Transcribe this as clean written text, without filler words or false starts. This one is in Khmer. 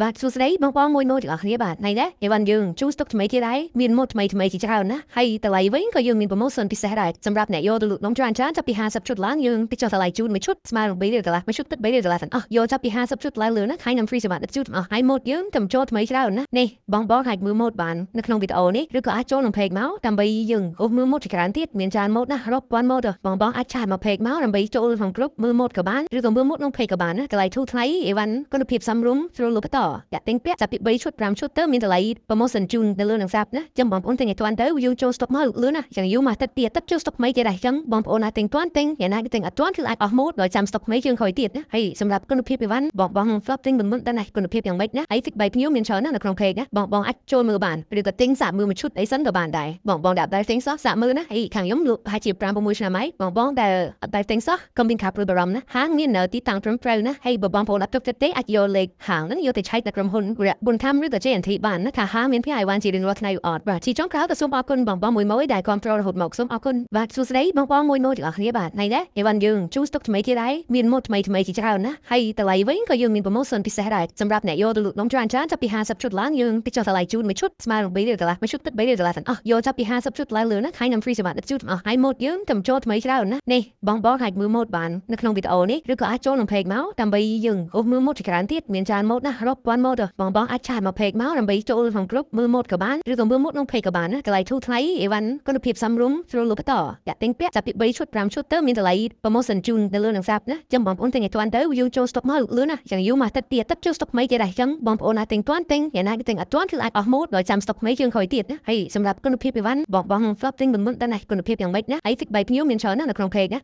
បាទសួស្តីបងប្អូនមួយទាំងអស់គ្នាបាទថ្ងៃនេះអីវ៉ាន់យើងជួសទុកថ្មីទៀតហើយមានម៉ូតថ្មីជាច្រើនណាស់ហើយតម្លៃវិញក៏យើងមាន promotion ពិសេសដែរសម្រាប់អ្នកយកទៅលក់នំច្រើនចាប់ពី50ឈុតឡើងយើងតិចចុះតម្លៃជូនមួយឈុតស្មើនឹង3រៀលដុល្លារមួយឈុតទឹក3រៀលដុល្លារទាំងអស់យកចាប់ពី50ឈុតឡើងលើណាហើយនឹង free សម្រាប់អ្នកជូនទាំងអស់ហើយម៉ូតយើងតែចូលថ្មីច្រើនណាស់នេះបងអាចមើលម៉ូតបាននៅក្នុងវីដេអូនេះឬក៏អាចចូលក្នុង page មកដើម្បីយើងអូសមើលម៉ូតជាច្រើនទៀតមានច្រើនម៉ូតណាស់រាប់ពាន់ម៉ូតបងអាចឆាតមក page មកដើម្បីចូលក្នុង group មើលម៉ូតក៏បានឬក៏មើលម៉ូតក្នុង page ក៏បានណាតម្លៃធូរថ្លៃអីវ៉ាន់គុណភាពសមរម្យស្រួលលក់បន្តតាក់ទិញពាក់ចាប់ពី3ឈុត5ឈុតទៅមានតម្លៃ promotion ជូននៅលើនឹងសាប់ណាចឹងបងប្អូនទិញឲ្យទាន់ទៅយើងចូល stock មកលឿនណាចឹងយូរមកទឹកទៀតទឹកចូល stock ថ្មីទៀតដែរចឹងបងប្អូនណាទិញទាន់ទិញយ៉ាងណាគេទិញអត់ទាន់គឺអាចអស់ម៉ូតដោយចាំ stock ថ្មីយើងក្រោយទៀតណាហើយសម្រាប់គុណភាពអីវ៉ាន់បង flop ទិញមិនដែរណាគុណភាពយ៉ាងម៉េចណាហើយ feedback ភ្ញៀវមានច្រើនណាស់នៅក្នុង page ណាបងអាចចូលមើលបានឬក៏ទិញសាកមើលមួយឈុតអីសិនក៏បានដែរបងដែលអត់ដែរទិញសោះសាកមើលណាហើយខាងខ្ញុំលក់ប្រហែលជា5 6ឆ្នាំហើយបងដែលអត់ដែរទិញសោះកុំមានការព្រួយបារម្ភណាហាងមាននៅទីតាំងត្រឹមត្រូវណាហើយបងប្អូនអត់ទុកចិត្តទេអាចយកលេខហាងហ្នឹងយកទៅឆែកនៅក្រុមហ៊ុនបុនធម្មឬក៏ JNT បានណាថាហាងមានផ្នែកអីវ៉ាន់ជារៀងរាល់ថ្ងៃអត់បាទជាចុងក្រោយក៏សូមអរគុណបងមួយដែលគ្រប់គ្រងរហូតមកសូមអរគុណបាទសួស្តីបងមួយទាំងអស់គ្នាបាទថ្ងៃនេះអីវ៉ាន់យើងជួសទុកថ្មីទៀតហើយមានម៉ូតថ្មីជាច្រើនណាហើយតម្លៃវិញក៏យើងមាន promotion ពិសេសដែរសម្រាប់អ្នកយកទៅលក់នំច្រើនចាប់ពី50ឈុតឡើងយើងតិចចុះតម្លៃជូនមួយឈុតស្មើនឹង3រៀលដុល្លារមួយឈុតទឹក3រៀលដុល្លារទាំងអស់យកចាប់ពី50ឈុតឡើងលើណាហើយនឹង free សម្រាប់អ្នកជូនទាំងអស់ហើយម៉ូតយើងតែចូលថ្មីច្រើនណានេះបងអាចមើលម៉ូតបាននៅក្នុងវីដេអូនេះឬក៏អាចចូលក្នុង page មកដើម្បីយើងអូសមើលម៉ូតជាច្រើនទៀតមានច្រើនម៉ូតណារាប់ពាន់ម៉ូតបងអាចឆាតមក page មកដើម្បីចូលក្នុង group មើលម៉ូតក៏បានឬក៏មើលម៉ូតក្នុង page ក៏បានណាតម្លៃធូរថ្លៃអីវ៉ាន់គុណភាពសមរម្យស្រួលលក់បន្តតាក់ទិញពាក់ចាប់ពី3ឈុត5ឈុតទៅមានតម្លៃ promotion ជូននៅលើនឹងសាប់ណាចឹងបងប្អូនទិញឲ្យទាន់ទៅយើងចូល stock មកលឿនណាចឹងយូរមកទឹកទៀតទឹកចូល stock ថ្មីទៀតដែរចឹងបងប្អូនណាទិញទាន់ទិញយ៉ាងណាគេទិញអត់ទាន់គឺអាចអស់ម៉ូតដោយចាំ stock ថ្មីយើងក្រោយទៀតណាហើយសម្រាប់គុណភាពអីវ៉ាន់បង flop ទិញមិនដែរណាគុណភាពយ៉ាងម៉េចណាហើយ feedback ភ្ញៀវមានច្រើនណាស់នៅក្នុង page ណា